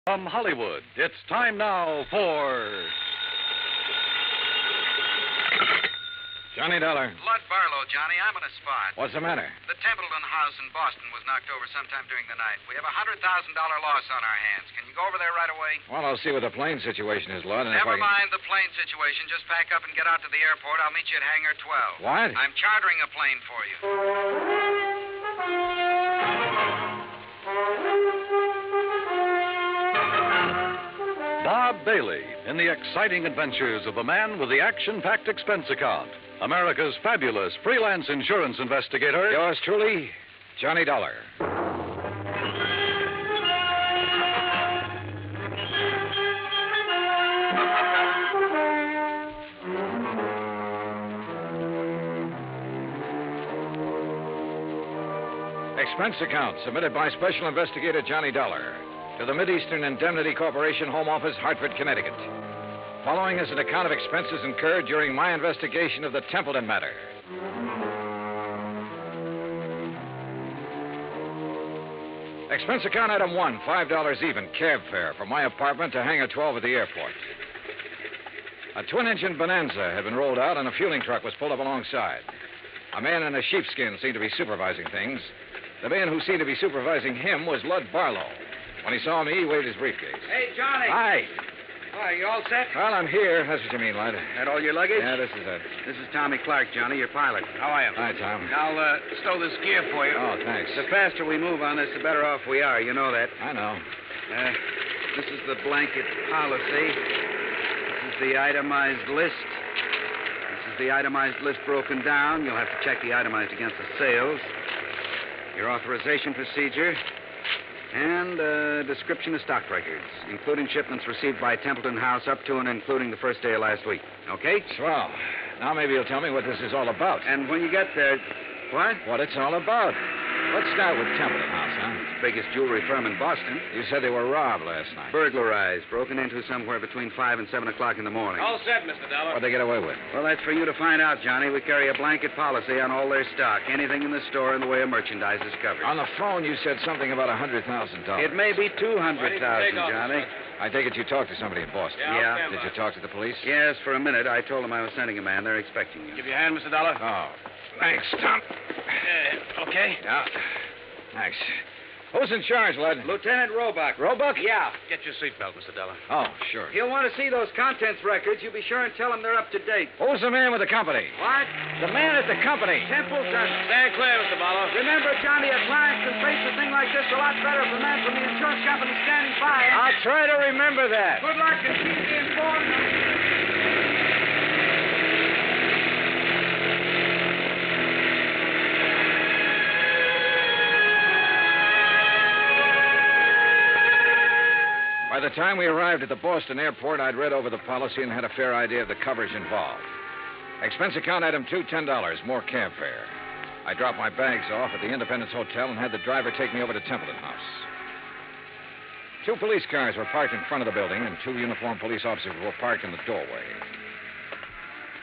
From Hollywood, it's time now for... Johnny Dollar. Lud Barlow, Johnny. I'm on a spot. What's the matter? The Templeton house in Boston was knocked over sometime during the night. We have a $100,000 loss on our hands. Can you go over there right away? Well, I'll see what the plane situation is, Lud. And Never mind the plane situation. Just pack up and get out to the airport. I'll meet you at Hangar 12. What? I'm chartering a plane for you. Bob Bailey in the exciting adventures of the man with the action-packed expense account. America's fabulous freelance insurance investigator. Yours truly, Johnny Dollar. Expense account submitted by Special Investigator Johnny Dollar to the Mideastern Indemnity Corporation, Home Office, Hartford, Connecticut. Following is an account of expenses incurred during my investigation of the Templeton matter. Expense account item 1, $5 even, cab fare from my apartment to Hangar 12 at the airport. A twin-engine Bonanza had been rolled out and a fueling truck was pulled up alongside. A man in a sheepskin seemed to be supervising things. The man who seemed to be supervising him was Lud Barlow. When he saw me, he waved his briefcase. Hey, Johnny. Hi. Why, you all set? Well, I'm here. That's what you mean, Lud. That all your luggage? Yeah, this is it. This is Tommy Clark, Johnny, your pilot. How are you? Hi, Tom. I'll stow this gear for you. Oh, thanks. The faster we move on this, the better off we are. You know that. I know. This is the blanket policy. This is the itemized list. This is the itemized list broken down. You'll have to check the itemized against the sales. Your authorization procedure. And a description of stock records, including shipments received by Templeton House up to and including the first day of last week. Okay? Swell. Now maybe you'll tell me what this is all about. And when you get there... What? What it's all about. Let's start with Templeton House, huh? It's the biggest jewelry firm in Boston. You said they were robbed last night. Burglarized, broken into somewhere between 5 and 7 o'clock in the morning. All set, Mr. Dollar. What'd they get away with? Well, that's for you to find out, Johnny. We carry a blanket policy on all their stock. Anything in the store in the way of merchandise is covered. On the phone, you said something about $100,000. It may be 200,000, Johnny. I take it you talked to somebody in Boston. Yeah. Did you talk to the police? Yes, for a minute. I told them I was sending a man. They're expecting you. Give you a hand, Mr. Dollar. Oh, thanks, Tom. Okay? Yeah. Thanks. Who's in charge, Lud? Lieutenant Roebuck. Roebuck? Yeah. Get your seatbelt, Mr. Dollar. Oh, sure. He'll want to see those contents records. You be sure and tell him they're up to date. Who's the man with the company? What? The man at the company. Templeton. Stand clear, Mr. Barlow. Remember, Johnny, a client can face a thing like this a lot better if a man from the insurance company standing by. I'll try to remember that. Good luck and keep me informed. By the time we arrived at the Boston airport, I'd read over the policy and had a fair idea of the coverage involved. Expense account item 2, $10, more cab fare. I dropped my bags off at the Independence Hotel and had the driver take me over to Templeton House. 2 police cars were parked in front of the building, and 2 uniformed police officers were parked in the doorway.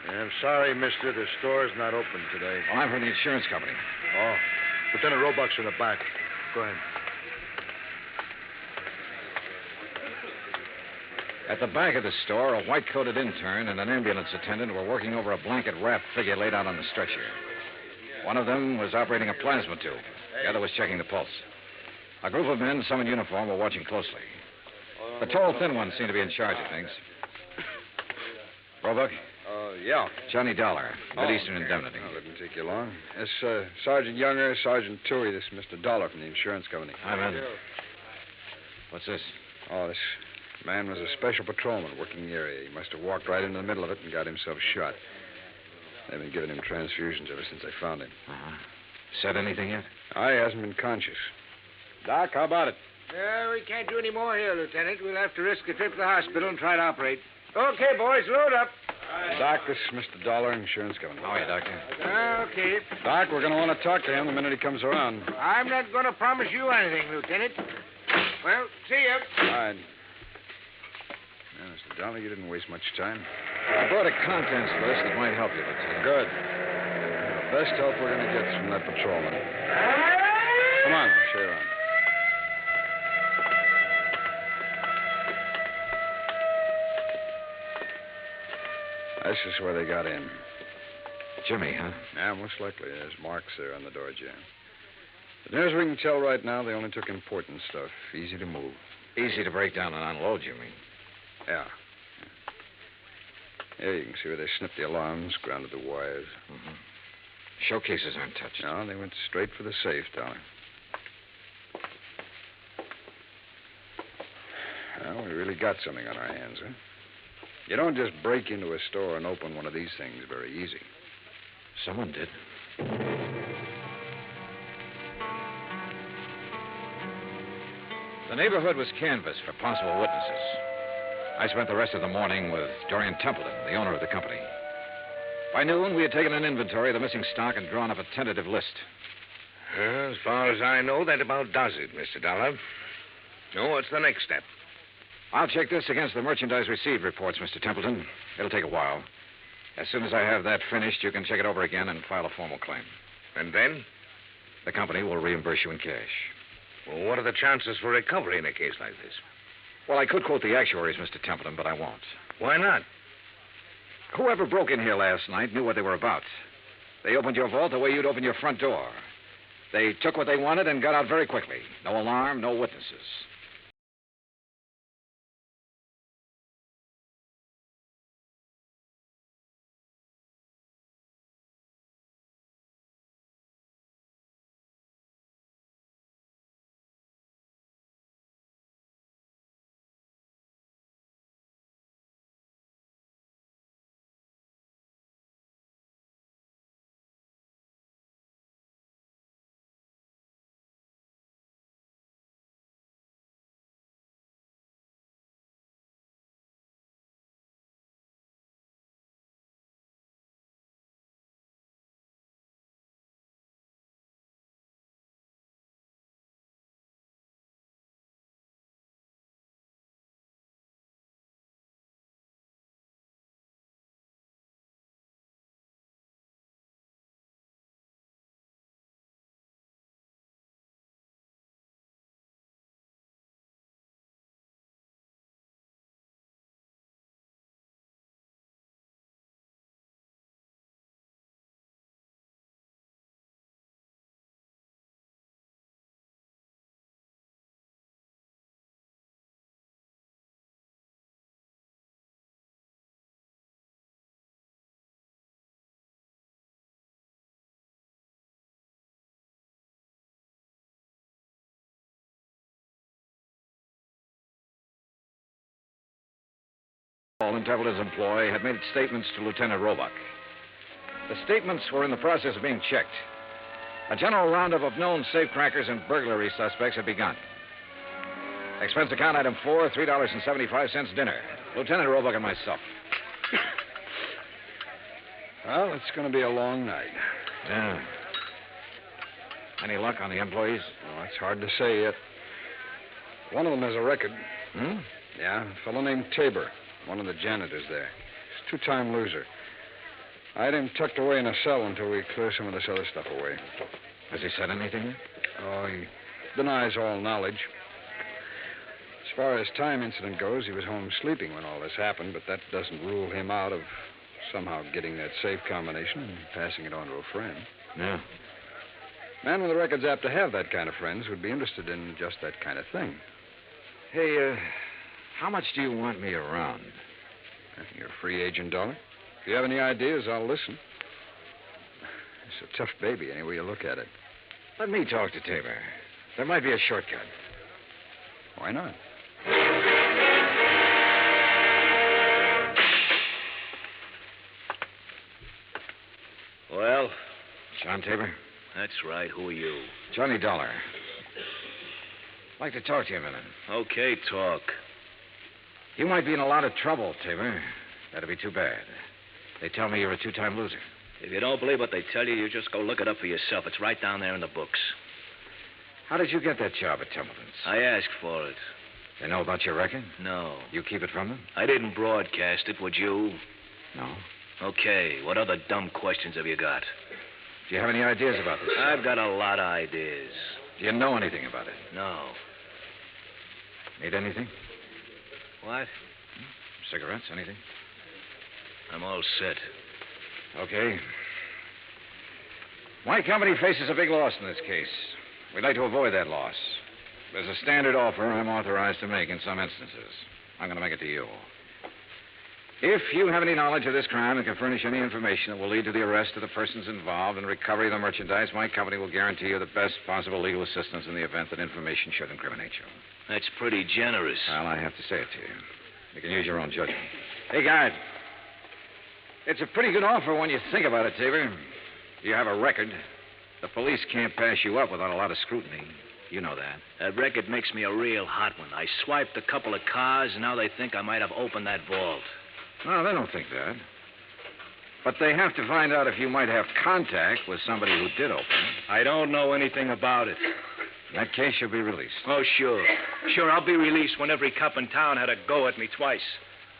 I'm sorry, mister. The store's not open today. Well, I'm from the insurance company. Oh. Lieutenant Roebuck's in the back. Go ahead. At the back of the store, a white-coated intern and an ambulance attendant were working over a blanket-wrapped figure laid out on the stretcher. One of them was operating a plasma tube. The other was checking the pulse. A group of men, some in uniform, were watching closely. The tall, thin one seemed to be in charge of things. Roebuck? Yeah. Johnny Dollar, Mideastern Indemnity. Oh, didn't take you long. This, Sergeant Younger, Sergeant Toohey. This is Mr. Dollar from the insurance company. Hi, man. What's this? Oh, this man was a special patrolman working the area. He must have walked right into the middle of it and got himself shot. They've been giving him transfusions ever since they found him. Uh-huh. Said anything yet? He hasn't been conscious. Doc, how about it? We can't do any more here, Lieutenant. We'll have to risk a trip to the hospital and try to operate. Okay, boys, load up. Doc, this is Mr. Dollar, insurance company. How are you, Doctor? Okay. Doc, we're going to want to talk to him the minute he comes around. I'm not going to promise you anything, Lieutenant. Well, see you. All right. Yeah, Mr. Dollar, you didn't waste much time. I brought a contents list that might help you, Lieutenant. Good. The best help we're going to get is from that patrolman. Come on, I'll show you around. This is where they got in. Jimmy, huh? Yeah, most likely. There's marks there on the door jam. But near as we can tell right now, they only took important stuff. Easy to move. Easy to break down and unload, you mean? Yeah. Here you can see where they snipped the alarms, grounded the wires. Mm-hmm. Showcases aren't touched. No, they went straight for the safe, Dollar. Well, we really got something on our hands, huh? You don't just break into a store and open one of these things very easy. Someone did. The neighborhood was canvassed for possible witnesses. I spent the rest of the morning with Dorian Templeton, the owner of the company. By noon, we had taken an inventory of the missing stock and drawn up a tentative list. As far as I know, that about does it, Mr. Dollar. So what's the next step? I'll check this against the merchandise received reports, Mr. Templeton. It'll take a while. As soon as I have that finished, you can check it over again and file a formal claim. And then? The company will reimburse you in cash. Well, what are the chances for recovery in a case like this? Well, I could quote the actuaries, Mr. Templeton, but I won't. Why not? Whoever broke in here last night knew what they were about. They opened your vault the way you'd open your front door. They took what they wanted and got out very quickly. No alarm, no witnesses. In Templeton's employ had made statements to Lieutenant Roebuck. The statements were in the process of being checked. A general roundup of known safecrackers and burglary suspects had begun. Expense account item 4, $3.75 dinner. Lieutenant Roebuck and myself. Well, it's going to be a long night. Yeah. Any luck on the employees? Well, it's hard to say yet. One of them has a record. Hmm? Yeah, a fellow named Tabor. One of the janitors there. He's a two-time loser. I had him tucked away in a cell until we clear some of this other stuff away. Has he said anything? Oh, he denies all knowledge. As far as time incident goes, he was home sleeping when all this happened, but that doesn't rule him out of somehow getting that safe combination and passing it on to a friend. Yeah. Man with a record's apt to have that kind of friends who'd be interested in just that kind of thing. Hey, how much do you want me around? You're a free agent, Dollar. If you have any ideas, I'll listen. It's a tough baby, any way you look at it. Let me talk to Tabor. There might be a shortcut. Why not? Well, John Tabor? that's right. Who are you? Johnny Dollar. I'd like to talk to you a minute. Okay, talk. You might be in a lot of trouble, Tabor. That'd be too bad. They tell me you're a two-time loser. If you don't believe what they tell you, you just go look it up for yourself. It's right down there in the books. How did you get that job at Templeton's? I asked for it. They know about your record? No. You keep it from them? I didn't broadcast it, would you? No. Okay, what other dumb questions have you got? Do you have any ideas about this job? I've got a lot of ideas. Do you know anything about it? No. Need anything? What? Cigarettes, anything? I'm all set. Okay. My company faces a big loss in this case. We'd like to avoid that loss. There's a standard offer I'm authorized to make in some instances. I'm going to make it to you. If you have any knowledge of this crime and can furnish any information that will lead to the arrest of the persons involved and recovery of the merchandise, my company will guarantee you the best possible legal assistance in the event that information should incriminate you. That's pretty generous. Well, I have to say it to you. You can use your own judgment. Hey, guard. It's a pretty good offer when you think about it, Tabor. You have a record. The police can't pass you up without a lot of scrutiny. You know that. That record makes me a real hot one. I swiped a couple of cars, and now they think I might have opened that vault. No, they don't think that. But they have to find out if you might have contact with somebody who did open it. I don't know anything about it. In that case, you'll be released. Oh, sure. Sure, I'll be released when every cop in town had a go at me twice.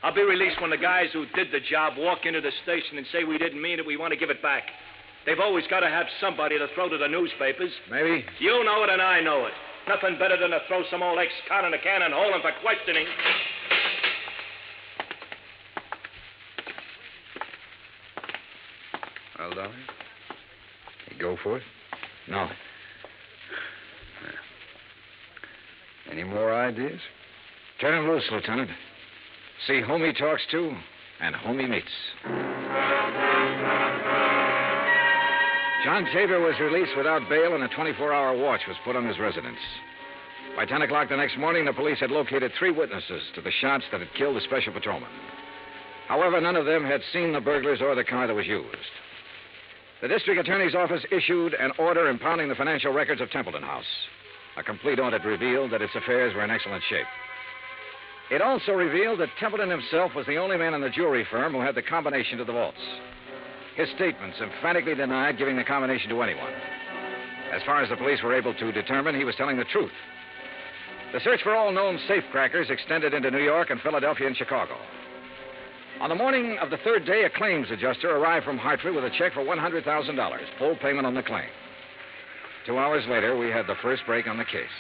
I'll be released when the guys who did the job walk into the station and say we didn't mean it, we want to give it back. They've always got to have somebody to throw to the newspapers. Maybe. You know it and I know it. Nothing better than to throw some old ex-con in a can and hold him for questioning. Well, Dolly? You go for it? No. Any more ideas? Turn him loose, Lieutenant. See whom he talks to and whom he meets. John Tabor was released without bail, and a 24-hour watch was put on his residence. By 10 o'clock the next morning, the police had located 3 witnesses to the shots that had killed the special patrolman. However, none of them had seen the burglars or the car that was used. The district attorney's office issued an order impounding the financial records of Templeton House. A complete audit revealed that its affairs were in excellent shape. It also revealed that Templeton himself was the only man in the jewelry firm who had the combination to the vaults. His statements emphatically denied giving the combination to anyone. As far as the police were able to determine, he was telling the truth. The search for all known safecrackers extended into New York and Philadelphia and Chicago. On the morning of the 3rd day, a claims adjuster arrived from Hartford with a check for $100,000, full payment on the claim. 2 hours later, we had the first break on the case.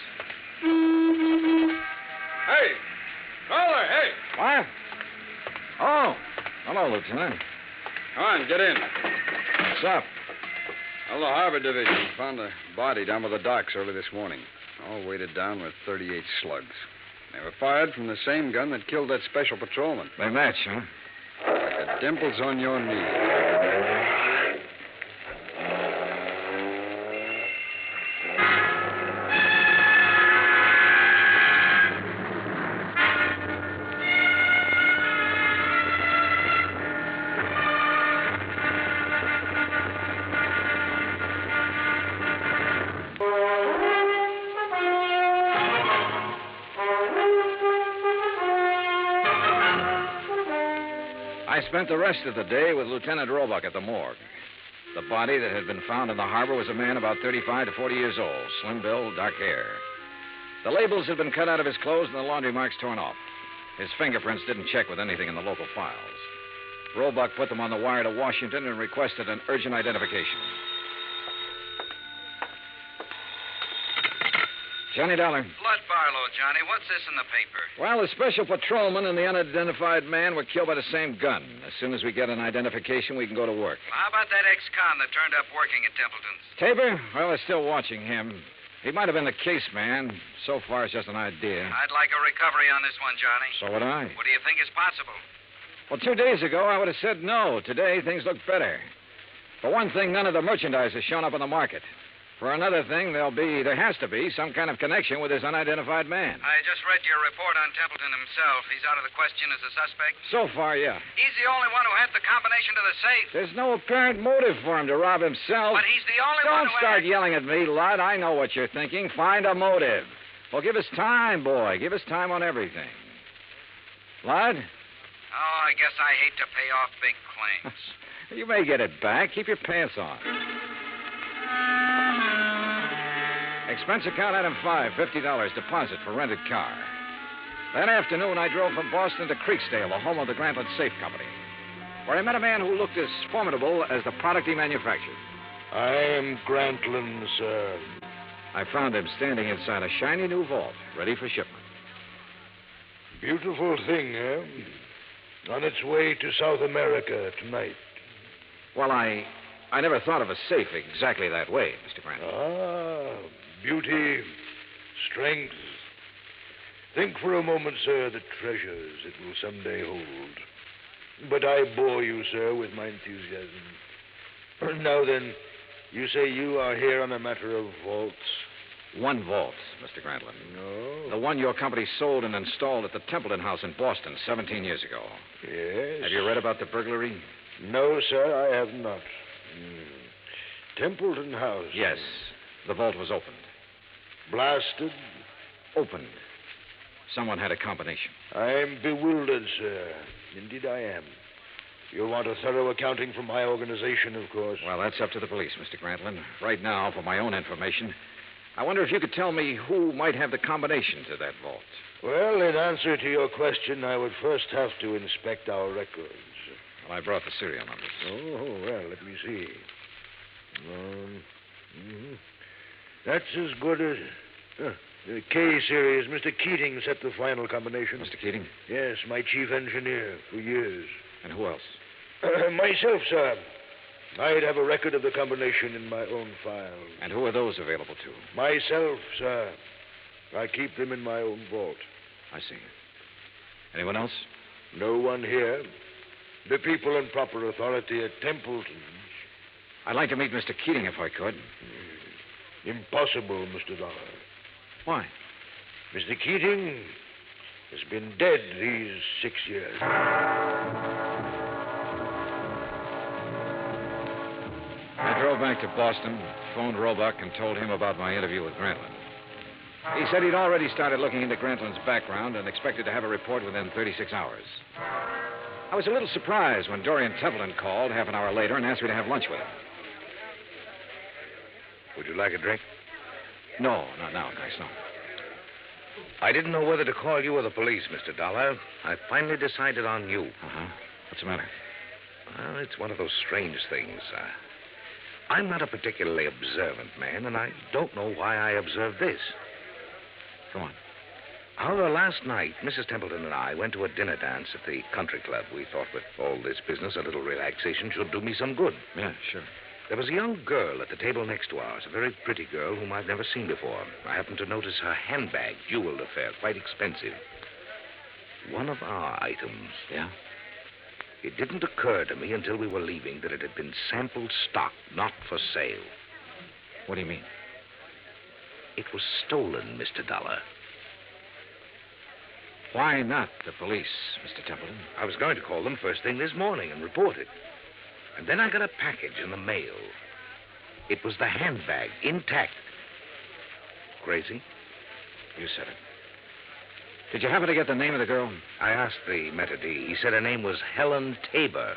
Hey! Caller, hey! What? Oh, hello, Lieutenant. Come on, get in. What's up? Well, the Harbor Division found a body down by the docks early this morning, all weighted down with 38 slugs. They were fired from the same gun that killed that special patrolman. They match, huh? Like the dimples on your knee. I spent the rest of the day with Lieutenant Roebuck at the morgue. The body that had been found in the harbor was a man about 35 to 40 years old, slim build, dark hair. The labels had been cut out of his clothes and the laundry marks torn off. His fingerprints didn't check with anything in the local files. Roebuck put them on the wire to Washington and requested an urgent identification. Johnny Dollar. Blood Barlow, Johnny. What's this in the paper? Well, the special patrolman and the unidentified man were killed by the same gun. As soon as we get an identification, we can go to work. How about that ex-con that turned up working at Templeton's? Tabor? Well, they're still watching him. He might have been the case man. So far, it's just an idea. I'd like a recovery on this one, Johnny. So would I. What do you think is possible? Well, 2 days ago, I would have said no. Today, things look better. For one thing, none of the merchandise has shown up on the market. For another thing, there has to be some kind of connection with this unidentified man. I just read your report on Templeton himself. He's out of the question as a suspect? So far, yeah. He's the only one who had the combination to the safe. There's no apparent motive for him to rob himself. But he's the only one Don't who start had... yelling at me, Lud. I know what you're thinking. Find a motive. Well, give us time, boy. Give us time on everything. Lud? Oh, I guess I hate to pay off big claims. You may get it back. Keep your pants on. Expense account item 5, $50 deposit for rented car. That afternoon, I drove from Boston to Creeksdale, the home of the Grantland Safe Company, where I met a man who looked as formidable as the product he manufactured. I am Grantland, sir. I found him standing inside a shiny new vault, ready for shipment. Beautiful thing, eh? On its way to South America tonight. Well, I never thought of a safe exactly that way, Mr. Grant. Ah, beauty, strength. Think for a moment, sir, the treasures it will someday hold. But I bore you, sir, with my enthusiasm. Now then, you say you are here on a matter of vaults? One vault, Mr. Grantland. No. The one your company sold and installed at the Templeton house in Boston 17 years ago. Yes. Have you read about the burglary? No, sir, I have not. Templeton house? Yes. The vault was opened. Blasted? Opened. Someone had a combination. I'm bewildered, sir. Indeed I am. You'll want a thorough accounting from my organization, of course. Well, that's up to the police, Mr. Grantland. Right now, for my own information, I wonder if you could tell me who might have the combination to that vault. Well, in answer to your question, I would first have to inspect our records. Well, I brought the serial numbers. Oh, well, let me see. That's as good as... the K series. Mr. Keating set the final combination. Mr. Keating? Yes, my chief engineer for years. And who else? Myself, sir. I'd have a record of the combination in my own file. And who are those available to? Myself, sir. I keep them in my own vault. I see. Anyone else? No one here. The people in proper authority at Templeton. I'd like to meet Mr. Keating if I could. Impossible, Mr. Dollar. Why? Mr. Keating has been dead these 6 years. I drove back to Boston, phoned Roebuck, and told him about my interview with Grantland. He said he'd already started looking into Grantland's background and expected to have a report within 36 hours. I was a little surprised when Dorian Templeton called half an hour later and asked me to have lunch with him. Would you like a drink? No, not now, thanks, no. I didn't know whether to call you or the police, Mr. Dollar. I finally decided on you. Uh-huh. What's the matter? Well, it's one of those strange things. I'm not a particularly observant man, and I don't know why I observed this. Go on. However, last night, Mrs. Templeton and I went to a dinner dance at the country club. We thought with all this business, a little relaxation should do me some good. Yeah, sure. There was a young girl at the table next to ours, a very pretty girl whom I've never seen before. I happened to notice her handbag, jeweled affair, quite expensive. One of our items. Yeah? It didn't occur to me until we were leaving that it had been sample stock, not for sale. What do you mean? It was stolen, Mr. Dollar. Why not the police, Mr. Templeton? I was going to call them first thing this morning and report it. And then I got a package in the mail. It was the handbag, intact. Crazy? You said it. Did you happen to get the name of the girl? I asked the maitre d'. He said her name was Helen Tabor.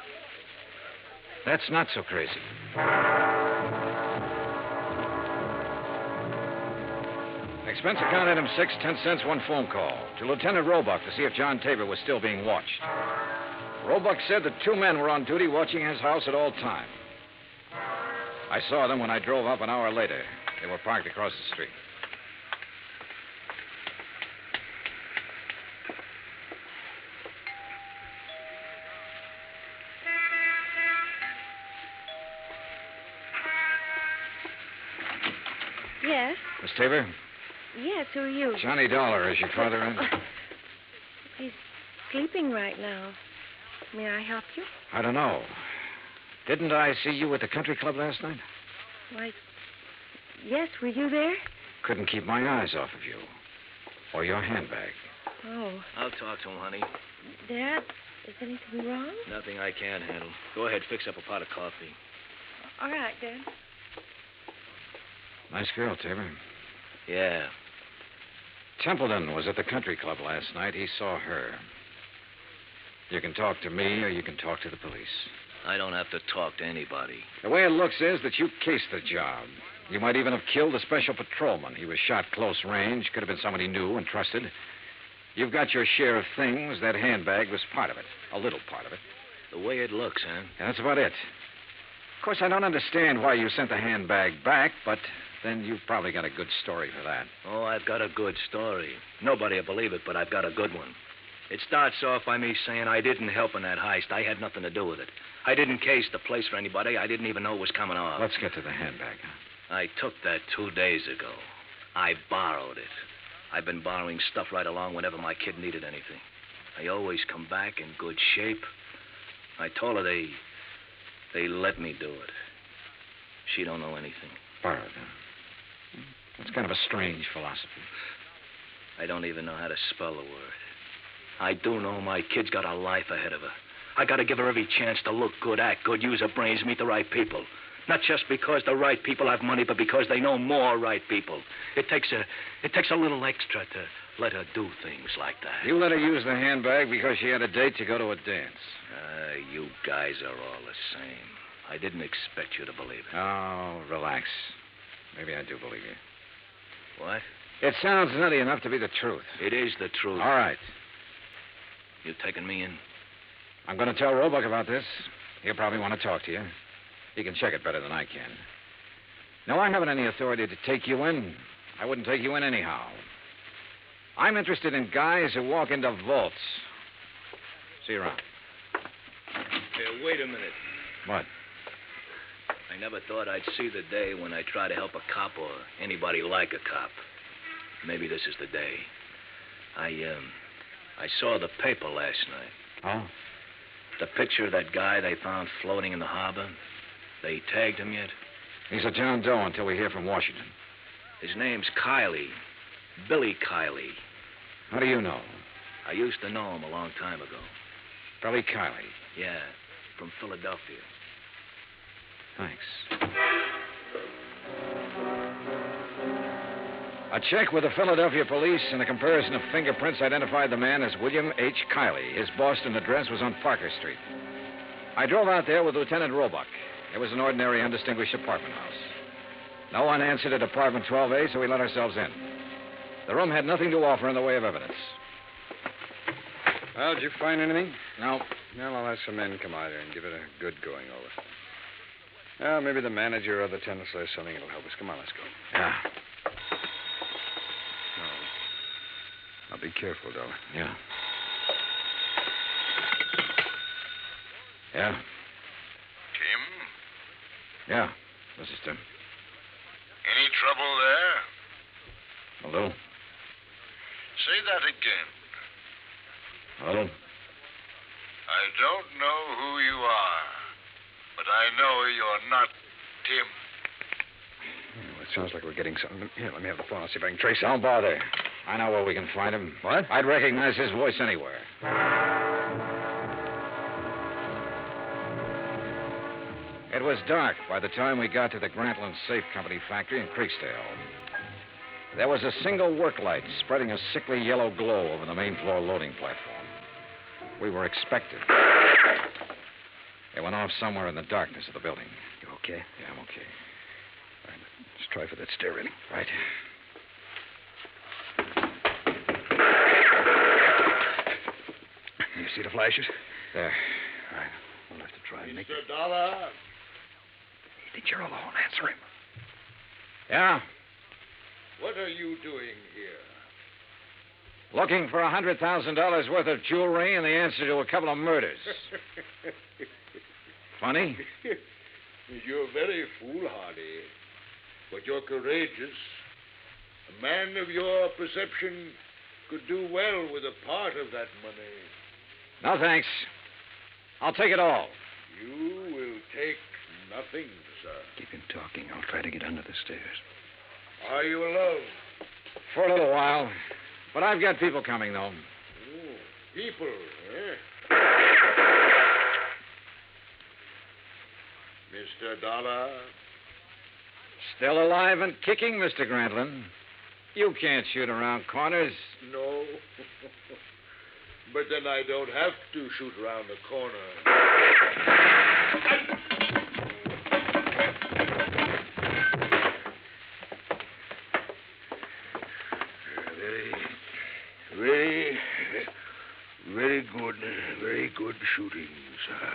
That's not so crazy. Expense account item 6, 10 cents, one phone call. To Lieutenant Roebuck to see if John Tabor was still being watched. Roebuck said that 2 men were on duty watching his house at all times. I saw them when I drove up an hour later. They were parked across the street. Yes? Miss Tabor? Yes, who are you? Johnny Dollar, is your father in? He's sleeping right now. May I help you? I don't know. Didn't I see you at the country club last night? Why, yes, were you there? Couldn't keep my eyes off of you. Or your handbag. Oh. I'll talk to him, honey. Dad, is anything wrong? Nothing I can't handle. Go ahead, fix up a pot of coffee. All right, Dad. Nice girl, Tabor. Yeah. Templeton was at the country club last night. He saw her. You can talk to me or you can talk to the police. I don't have to talk to anybody. The way it looks is that you cased the job. You might even have killed the special patrolman. He was shot close range. Could have been somebody new and trusted. You've got your share of things. That handbag was part of it. A little part of it. The way it looks, huh? And that's about it. Of course, I don't understand why you sent the handbag back, but then you've probably got a good story for that. Oh, I've got a good story. Nobody will believe it, but I've got a good one. It starts off by me saying I didn't help in that heist. I had nothing to do with it. I didn't case the place for anybody. I didn't even know it was coming off. Let's get to the handbag, huh? I took that 2 days ago. I borrowed it. I've been borrowing stuff right along whenever my kid needed anything. I always come back in good shape. I told her they let me do it. She don't know anything. Borrowed, huh? That's kind of a strange philosophy. I don't even know how to spell the word. I do know my kid's got a life ahead of her. I got to give her every chance to look good, act good, use her brains, meet the right people. Not just because the right people have money, but because they know more right people. It takes a little extra to let her do things like that. You let her use the handbag because she had a date to go to a dance. You guys are all the same. I didn't expect you to believe it. Oh, relax. Maybe I do believe you. What? It sounds nutty enough to be the truth. It is the truth. All right. You taking me in? I'm going to tell Roebuck about this. He'll probably want to talk to you. He can check it better than I can. No, I haven't any authority to take you in. I wouldn't take you in anyhow. I'm interested in guys who walk into vaults. See you around. Hey, wait a minute. What? I never thought I'd see the day when I try to help a cop or anybody like a cop. Maybe this is the day. I saw the paper last night. Oh? The picture of that guy they found floating in the harbor. They tagged him yet? He's a John Doe until we hear from Washington. His name's Kiley. Billy Kiley. How do you know? I used to know him a long time ago. Billy Kiley. Yeah, from Philadelphia. Thanks. A check with the Philadelphia police and a comparison of fingerprints identified the man as William H. Kiley. His Boston address was on Parker Street. I drove out there with Lieutenant Roebuck. It was an ordinary, undistinguished apartment house. No one answered at apartment 12A, so we let ourselves in. The room had nothing to offer in the way of evidence. Well, did you find anything? No. Well, I'll have some men come out here and give it a good going over. Well, maybe the manager or the tennis says something that'll help us. Come on, let's go. Yeah. Now, be careful, Dollar. Yeah. Yeah. Tim? Yeah. This is Tim. Any trouble there? A little. Say that again. A little. I don't know who you are, but I know you're not Tim. Oh, it sounds like we're getting something. Here, let me have the phone. I'll see if I can trace him. Don't bother. I know where we can find him. What? I'd recognize his voice anywhere. It was dark by the time we got to the Grantland Safe Company factory in Creeksdale. There was a single work light spreading a sickly yellow glow over the main floor loading platform. We were expected. It went off somewhere in the darkness of the building. You okay? Yeah, I'm okay. All right, let's try for that stair railing. Right. You see the flashes? There. All right. We'll have to try and make it. Mr. Dollar? He thinks you're alone. Answer him. Yeah? What are you doing here? Looking for $100,000 worth of jewelry and the answer to a couple of murders. Funny? You're very foolhardy, but you're courageous. A man of your perception could do well with a part of that money. No, thanks. I'll take it all. You will take nothing, sir. Keep him talking. I'll try to get under the stairs. Are you alone? For a little while. But I've got people coming, though. Oh, people, eh? Mr. Dollar? Still alive and kicking, Mr. Grantland. You can't shoot around corners. No. But then I don't have to shoot around the corner. Very good shooting, sir.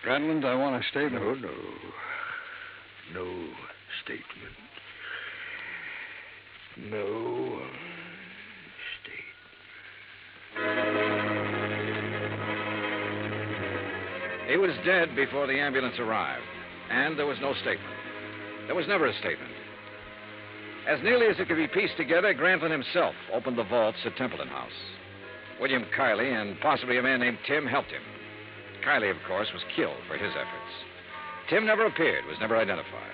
Grantland, I want a statement. No statement. No statement. He was dead before the ambulance arrived, and there was no statement. There was never a statement. As nearly as it could be pieced together, Grantlin himself opened the vaults at Templeton House. William Kiley and possibly a man named Tim helped him. Kiley, of course, was killed for his efforts. Tim never appeared, was never identified.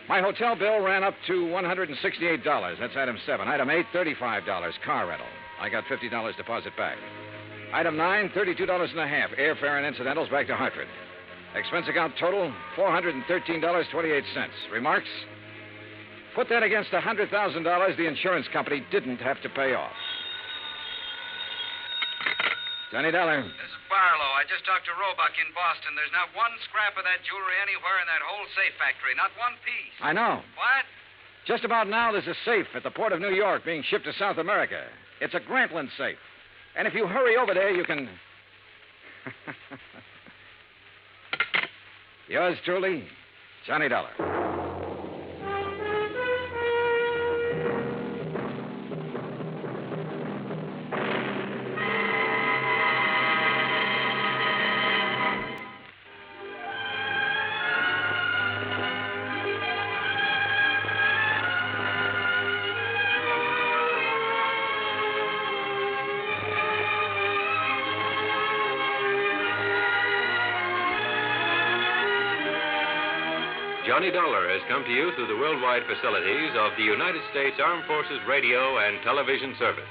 My hotel bill ran up to $168. That's item 7. Item 8, $35, car rental. I got $50 deposit back. Item 9, $32.50, airfare and incidentals back to Hartford. Expense account total, $413.28. Remarks? Put that against $100,000 the insurance company didn't have to pay off. Johnny Dollar. This is Barlow. I just talked to Roebuck in Boston. There's not one scrap of that jewelry anywhere in that whole safe factory. Not one piece. I know. What? Just about now, there's a safe at the port of New York being shipped to South America. It's a Grantlin safe. And if you hurry over there, you can... Yours truly, Johnny Dollar. Johnny Dollar has come to you through the worldwide facilities of the United States Armed Forces Radio and Television Service.